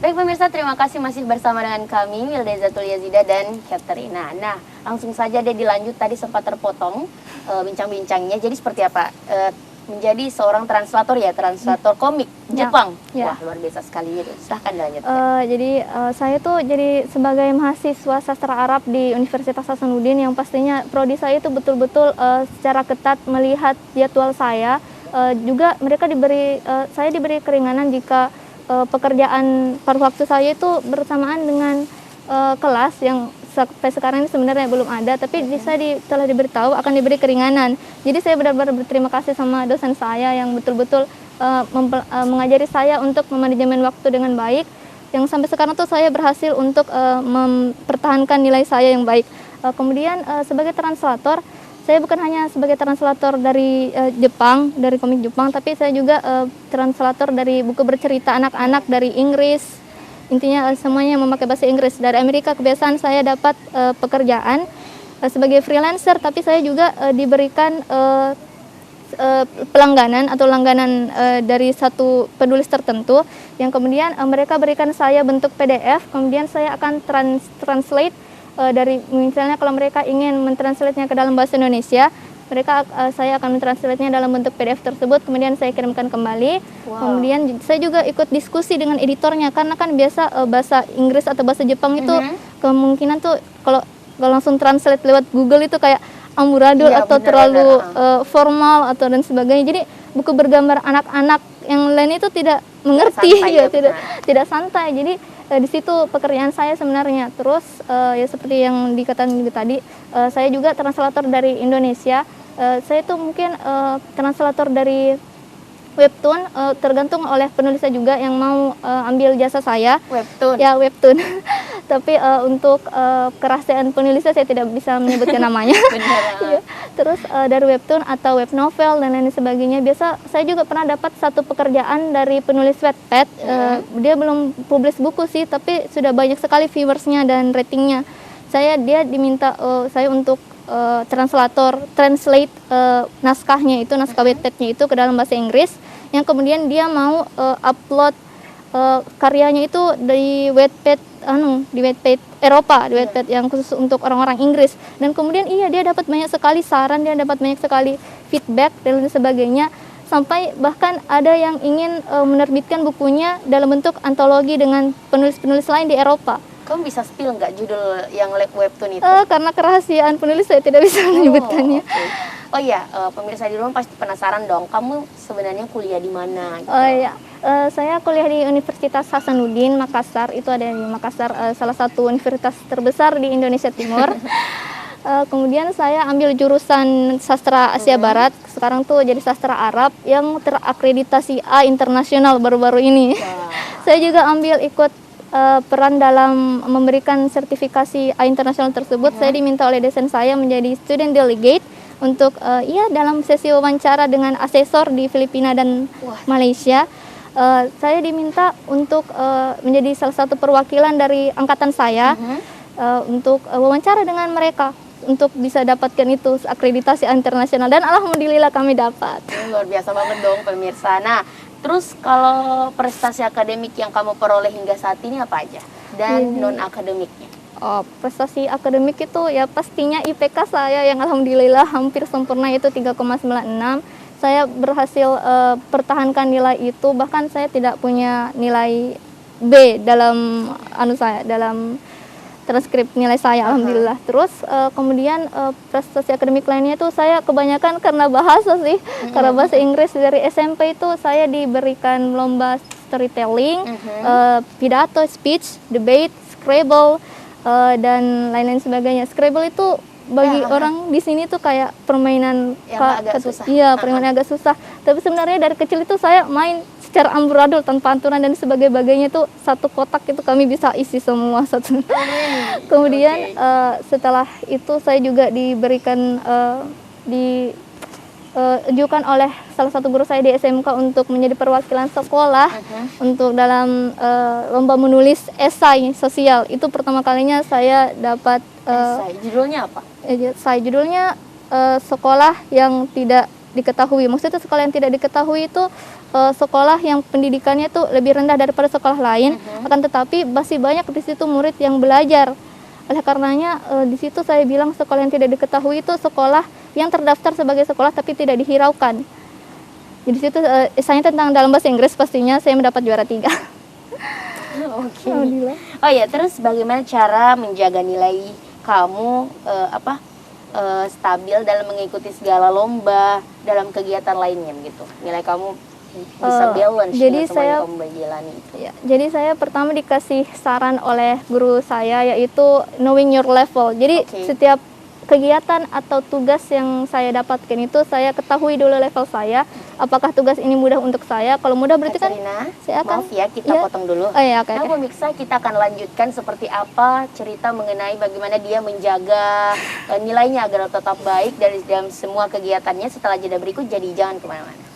Baik pemirsa, terima kasih masih bersama dengan kami Wildezatul Yazida dan Katerina. Nah, langsung saja deh dilanjut, tadi sempat terpotong bincang-bincangnya. Jadi seperti apa? Menjadi seorang translator translator komik Jepang. Wah, luar biasa sekali. Silahkan dilanjutkan. Jadi saya tuh jadi sebagai mahasiswa sastra Arab di Universitas Hasanuddin, yang pastinya prodi saya itu betul-betul secara ketat melihat jadwal saya. Juga mereka saya diberi keringanan jika pekerjaan paruh waktu saya itu bersamaan dengan kelas yang sampai sekarang ini sebenarnya belum ada, tapi saya telah diberitahu akan diberi keringanan. Jadi saya benar-benar berterima kasih sama dosen saya yang betul-betul mengajari saya untuk memanajemen waktu dengan baik, yang sampai sekarang tuh saya berhasil untuk mempertahankan nilai saya yang baik. Kemudian sebagai translator, saya bukan hanya sebagai translator dari Jepang, dari komik Jepang, tapi saya juga translator dari buku bercerita anak-anak dari Inggris. Intinya semuanya memakai bahasa Inggris. Dari Amerika kebiasaan saya dapat pekerjaan sebagai freelancer, tapi saya juga diberikan pelangganan atau langganan dari satu penulis tertentu, yang kemudian mereka berikan saya bentuk PDF, kemudian saya akan translate dari, misalnya kalau mereka ingin mentranslate-nya ke dalam bahasa Indonesia, saya akan mentranslate-nya dalam bentuk PDF tersebut, kemudian saya kirimkan kembali. Kemudian saya juga ikut diskusi dengan editornya, karena kan biasa bahasa Inggris atau bahasa Jepang itu kemungkinan tuh kalau langsung translate lewat Google itu kayak amburadul atau terlalu formal atau dan sebagainya. Jadi buku bergambar anak-anak yang lain itu tidak mengerti, tidak santai. Jadi di situ pekerjaan saya sebenarnya. Terus ya seperti yang dikatakan juga tadi, saya juga translator dari Indonesia. Saya tuh mungkin translator dari webtoon, tergantung oleh penulisnya juga yang mau ambil jasa saya. Webtoon? Ya, webtoon. Tapi untuk kerahasiaan penulisnya saya tidak bisa menyebutkan namanya. Ya. Terus dari webtoon atau web novel dan lain sebagainya. Biasa saya juga pernah dapat satu pekerjaan dari penulis Wattpad. Dia belum publish buku sih, tapi sudah banyak sekali viewersnya dan ratingnya. Dia diminta saya untuk translate naskahnya itu, naskah Wattpad-nya itu ke dalam bahasa Inggris, yang kemudian dia mau upload karyanya itu di Wattpad Eropa, di Wattpad yang khusus untuk orang-orang Inggris. Dan kemudian dia dapat banyak sekali saran, dia dapat banyak sekali feedback dan lain sebagainya, sampai bahkan ada yang ingin menerbitkan bukunya dalam bentuk antologi dengan penulis-penulis lain di Eropa. Kamu bisa spill nggak judul yang webtoon itu? Karena kerahasiaan penulis saya tidak bisa menyebutkannya. Oh iya, pemirsa di rumah pasti penasaran dong, kamu sebenarnya kuliah di mana? Gitu. Oh iya, saya kuliah di Universitas Hasanuddin Makassar. Itu ada di Makassar, salah satu universitas terbesar di Indonesia Timur. Kemudian saya ambil jurusan sastra Asia Barat. Sekarang tuh jadi sastra Arab yang terakreditasi A internasional baru-baru ini. Saya juga ikut peran dalam memberikan sertifikasi A internasional tersebut. Saya diminta oleh dosen saya menjadi student delegate untuk dalam sesi wawancara dengan asesor di Filipina dan Malaysia. Saya diminta untuk menjadi salah satu perwakilan dari angkatan saya untuk wawancara dengan mereka untuk bisa dapatkan itu akreditasi internasional, dan alhamdulillah kami dapat. Luar biasa banget dong pemirsa. Nah, terus kalau prestasi akademik yang kamu peroleh hingga saat ini apa aja? Dan non-akademiknya? Prestasi akademik itu ya pastinya IPK saya yang alhamdulillah hampir sempurna, itu 3,96. Saya berhasil pertahankan nilai itu, bahkan saya tidak punya nilai B dalam dalam transkrip nilai saya, alhamdulillah. Terus kemudian prestasi akademik lainnya itu saya kebanyakan karena bahasa sih, karena bahasa Inggris. Dari SMP itu saya diberikan lomba storytelling, pidato, speech, debate, Scrabble, dan lain-lain sebagainya. Scrabble itu bagi orang di sini tuh kayak permainan yang agak susah. Iya, permainan agak susah. Tapi sebenarnya dari kecil itu saya main secara amburadul tanpa aturan dan sebagainya, tuh satu kotak itu kami bisa isi semua satu. Kemudian setelah itu saya juga diberikan diajukan oleh salah satu guru saya di SMK untuk menjadi perwakilan sekolah untuk dalam lomba menulis esai sosial. Itu pertama kalinya saya dapat esai. Judulnya apa? Judulnya sekolah yang tidak diketahui. Maksudnya sekolah yang tidak diketahui itu sekolah yang pendidikannya tuh lebih rendah daripada sekolah lain, akan tetapi masih banyak di situ murid yang belajar. Oleh karenanya di situ saya bilang sekolah yang tidak diketahui itu sekolah yang terdaftar sebagai sekolah tapi tidak dihiraukan. Jadi situ saya tentang dalam bahasa Inggris pastinya saya mendapat juara 3. Oke. Oh ya, terus bagaimana cara menjaga nilai kamu stabil dalam mengikuti segala lomba, dalam kegiatan lainnya gitu? Nilai kamu bisa balance jadi dengan semua yang kamu jalani itu. Ya, jadi saya pertama dikasih saran oleh guru saya yaitu knowing your level. Jadi setiap kegiatan atau tugas yang saya dapatkan itu saya ketahui dulu level saya, apakah tugas ini mudah untuk saya. Kalau mudah berarti kan saya akan, maaf ya, kita potong dulu. Nah, pemirsa, kita akan lanjutkan seperti apa cerita mengenai bagaimana dia menjaga nilainya agar tetap baik dari dalam semua kegiatannya setelah jeda berikut. Jadi jangan kemana-mana.